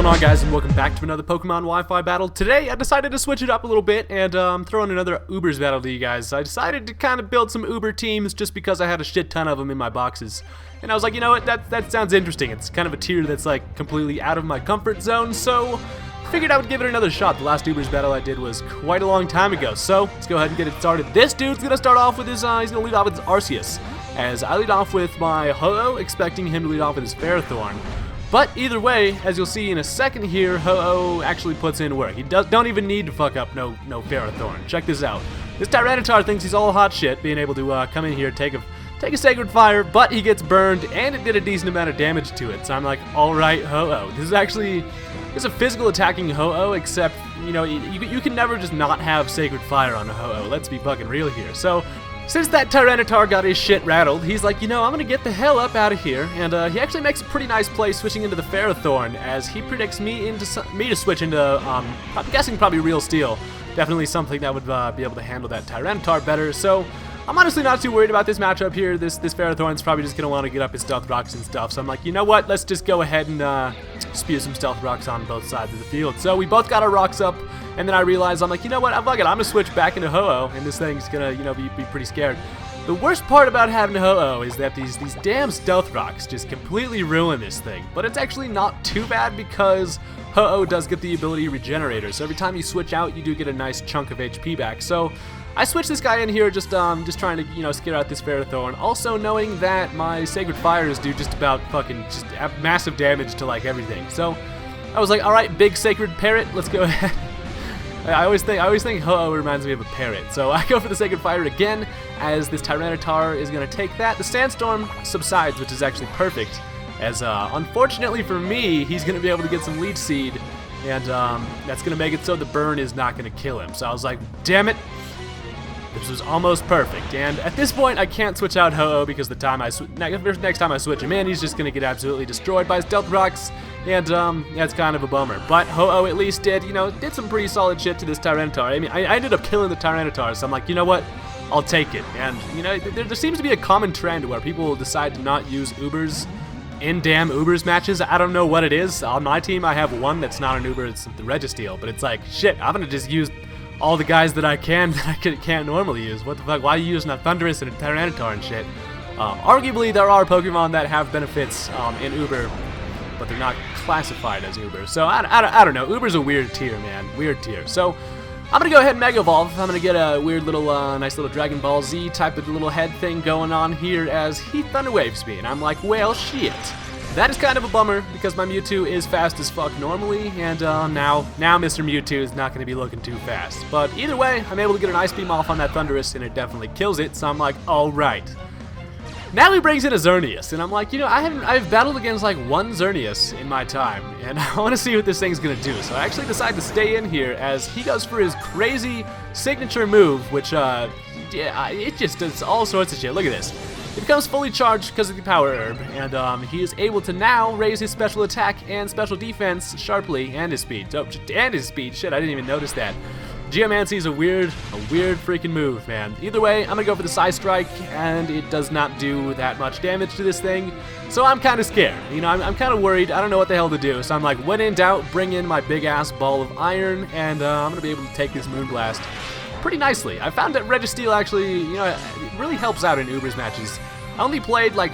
going on, guys, and welcome back to another Pokemon Wi-Fi battle. Today I decided to switch it up a little bit and throw in another Ubers battle to you guys. I decided to kind of build some Uber teams just because I had a shit ton of them in my boxes. And I was like, you know what, that sounds interesting. It's kind of a tier that's like completely out of my comfort zone, so I figured I would give it another shot. The last Ubers battle I did was quite a long time ago, so let's go ahead and get it started. This dude's gonna start off with his, he's gonna lead off with his Arceus, as I lead off with my Ho-Oh, expecting him to lead off with his Ferrothorn. But either way, as you'll see in a second here, Ho-Oh actually puts in work. He don't even need to fuck up no Ferrothorn. Check this out. This Tyranitar thinks he's all hot shit, being able to come in here, take a Sacred Fire, but he gets burned, and it did a decent amount of damage to it. So I'm like, alright, Ho-Oh. This is a physical attacking Ho-Oh, except, you know, you can never just not have Sacred Fire on a Ho-Oh. Let's be fucking real here. So since that Tyranitar got his shit rattled, he's like, you know, I'm gonna get the hell up out of here, and he actually makes a pretty nice play switching into the Ferrothorn, as he predicts me to switch into, I'm guessing probably Real Steel. Definitely something that would be able to handle that Tyranitar better, so I'm honestly not too worried about this matchup here. This Ferrothorn's probably just gonna want to get up his Stealth Rocks and stuff, so I'm like, you know what, let's just go ahead and spew some Stealth Rocks on both sides of the field. So we both got our rocks up, and then I realized, I'm like, you know what, fuck it, I'm gonna switch back into Ho-Oh, and this thing's gonna, you know, be pretty scared. The worst part about having Ho-Oh is that these damn Stealth Rocks just completely ruin this thing, but it's actually not too bad because Ho-Oh does get the ability Regenerator, so every time you switch out, you do get a nice chunk of HP back. So I switched this guy in here just trying to, you know, scare out this Ferrothorn, also knowing that my Sacred Fires do just about fucking just have massive damage to like everything. So I was like, alright, big Sacred Parrot, let's go ahead. I always think Ho-Oh reminds me of a parrot, so I go for the Sacred Fire again, as this Tyranitar is going to take that. The Sandstorm subsides, which is actually perfect, as unfortunately for me, he's going to be able to get some Leech Seed, and that's going to make it so the burn is not going to kill him. So I was like, damn it, this was almost perfect. And at this point, I can't switch out Ho-Oh because the time next time I switch him in, he's just going to get absolutely destroyed by Stealth Rocks. And that's kind of a bummer. But Ho-Oh at least did some pretty solid shit to this Tyranitar. I mean, I ended up killing the Tyranitar, so I'm like, you know what? I'll take it. And, you know, there seems to be a common trend where people will decide to not use Ubers in damn Ubers matches. I don't know what it is. On my team, I have one that's not an Uber, it's the Registeel. But it's like, shit, I'm gonna just use all the guys that I can't normally use. What the fuck? Why are you using a Thundurus and a Tyranitar and shit? Arguably, there are Pokemon that have benefits in Uber, but they're not classified as Uber. So I don't know. Uber's a weird tier, man. Weird tier. So I'm gonna go ahead and Mega Evolve. I'm gonna get a weird little, nice little Dragon Ball Z type of little head thing going on here as he Thunder Waves me, and I'm like, well, shit. That is kind of a bummer because my Mewtwo is fast as fuck normally, and now Mr. Mewtwo is not gonna be looking too fast. But either way, I'm able to get an Ice Beam off on that Thundurus, and it definitely kills it. So I'm like, all right. Now he brings in a Xerneas, and I'm like, you know, I've battled against like one Xerneas in my time, and I want to see what this thing's gonna do. So I actually decide to stay in here as he goes for his crazy signature move, which yeah, it just does all sorts of shit. Look at this. It becomes fully charged because of the Power Herb, and he is able to now raise his special attack and special defense sharply, and his speed. Oh, and his speed. Shit, I didn't even notice that. Geomancy is a weird freaking move, man. Either way, I'm gonna go for the Psy Strike, and it does not do that much damage to this thing, so I'm kind of scared. You know, I'm kind of worried. I don't know what the hell to do, so I'm like, when in doubt, bring in my big-ass ball of iron, and I'm gonna be able to take this Moonblast pretty nicely. I found that Registeel actually, you know, it really helps out in Ubers matches. I only played like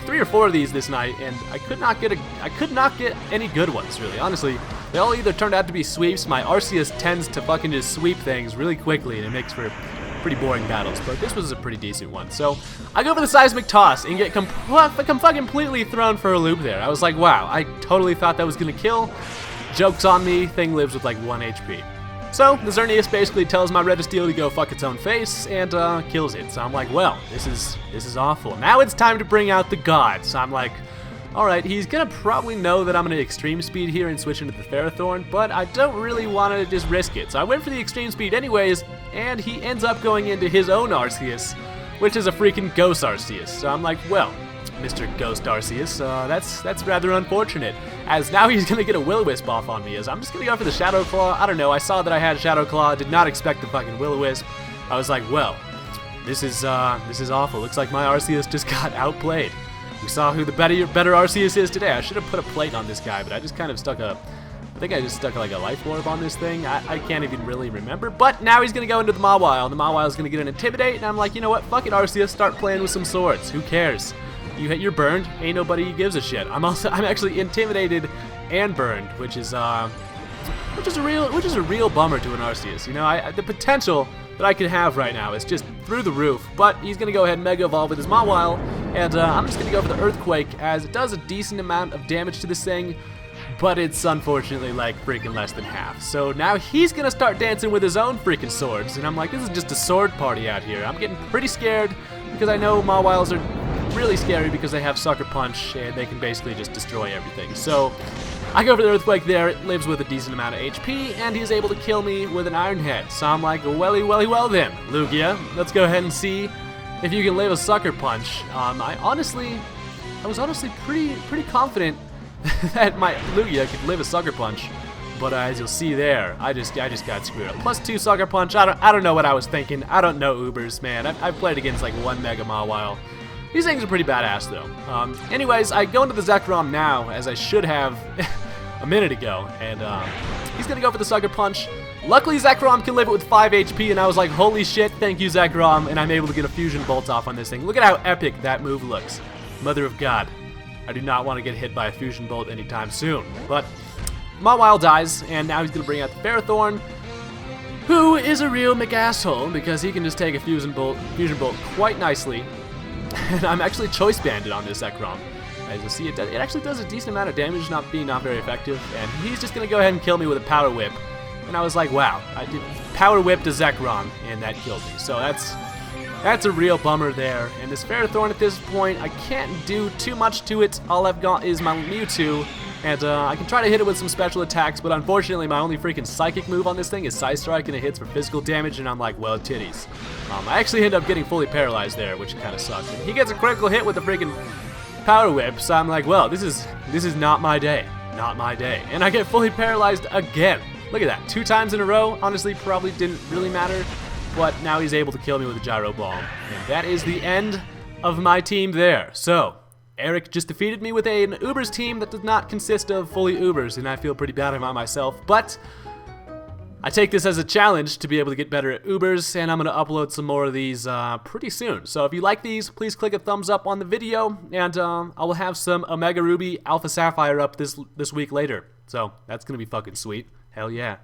3 or 4 of these this night, and I could not get any good ones, really. Honestly, they all either turned out to be sweeps. My Arceus tends to fucking just sweep things really quickly, and it makes for pretty boring battles. But this was a pretty decent one. So I go for the Seismic Toss and get completely thrown for a loop there. I was like, wow, I totally thought that was gonna kill. Joke's on me. Thing lives with like 1 HP. So the Xerneas basically tells my Registeel to go fuck its own face and kills it. So I'm like, well, this is awful. Now it's time to bring out the gods. So I'm like, alright, he's gonna probably know that I'm gonna extreme speed here and switch into the Ferrothorn, but I don't really want to just risk it. So I went for the extreme speed anyways, and he ends up going into his own Arceus, which is a freaking Ghost Arceus. So I'm like, well, Mr. Ghost Arceus, that's rather unfortunate, as now he's gonna get a Will-O-Wisp off on me, as I'm just gonna go for the Shadow Claw. I don't know, I saw that I had Shadow Claw, did not expect the fucking Will-O-Wisp. I was like, well, this is awful. Looks like my Arceus just got outplayed. We saw who the better Arceus is today. I should have put a plate on this guy, but I just kind of stuck a I think I just stuck like a life orb on this thing. I can't even really remember. But now he's going to go into the Mawile. The Mawile is going to get an Intimidate. And I'm like, you know what? Fuck it, Arceus. Start playing with some swords. Who cares? You're burned. Ain't nobody gives a shit. I'm actually intimidated and burned, which is a real bummer to an Arceus. You know, the potential that I could have right now is just through the roof. But he's going to go ahead and Mega Evolve with his Mawile. And I'm just going to go for the Earthquake, as it does a decent amount of damage to this thing. But it's unfortunately like freaking less than half. So now he's gonna start dancing with his own freaking swords, and I'm like, this is just a sword party out here. I'm getting pretty scared because I know Mawiles are really scary because they have Sucker Punch and they can basically just destroy everything. So I go for the Earthquake there. It lives with a decent amount of HP, and he's able to kill me with an Iron Head. So I'm like, well then, Lugia, let's go ahead and see if you can live a Sucker Punch. I was honestly pretty confident that my Lugia could live a Sucker Punch, but as you'll see there, I just got screwed up. +2 Sucker Punch. I don't know what I was thinking. I don't know Ubers, man. I've played against like 1 Mega Mawile. These things are pretty badass though. Anyways, I go into the Zekrom now, as I should have a minute ago, and he's gonna go for the Sucker Punch. Luckily, Zekrom can live it with 5 HP, and I was like, holy shit, thank you, Zekrom, and I'm able to get a Fusion Bolt off on this thing. Look at how epic that move looks. Mother of God. I do not want to get hit by a Fusion Bolt anytime soon. But Mawile dies, and now he's going to bring out the Ferrothorn, who is a real McAsshole because he can just take a Fusion Bolt quite nicely. And I'm actually Choice Banded on this Zekrom. As you'll see, it actually does a decent amount of damage, not very effective. And he's just going to go ahead and kill me with a Power Whip. And I was like, wow, I did Power Whip to Zekrom, and that killed me. So that's a real bummer there. And this Ferrothorn at this point, I can't do too much to it. All I've got is my Mewtwo, and I can try to hit it with some special attacks, but unfortunately my only freaking Psychic move on this thing is Side Strike, and it hits for physical damage, and I'm like, well, titties. I actually end up getting fully paralyzed there, which kind of sucks. And he gets a critical hit with the freaking Power Whip, so I'm like, well, this is not my day. Not my day. And I get fully paralyzed again. Look at that. 2 times in a row. Honestly, probably didn't really matter. But now he's able to kill me with a Gyro Ball. And that is the end of my team there. So, Erik just defeated me with an Ubers team that does not consist of fully Ubers, and I feel pretty bad about myself. But I take this as a challenge to be able to get better at Ubers, and I'm going to upload some more of these pretty soon. So if you like these, please click a thumbs up on the video, and I will have some Omega Ruby Alpha Sapphire up this week later. So that's going to be fucking sweet. Hell yeah.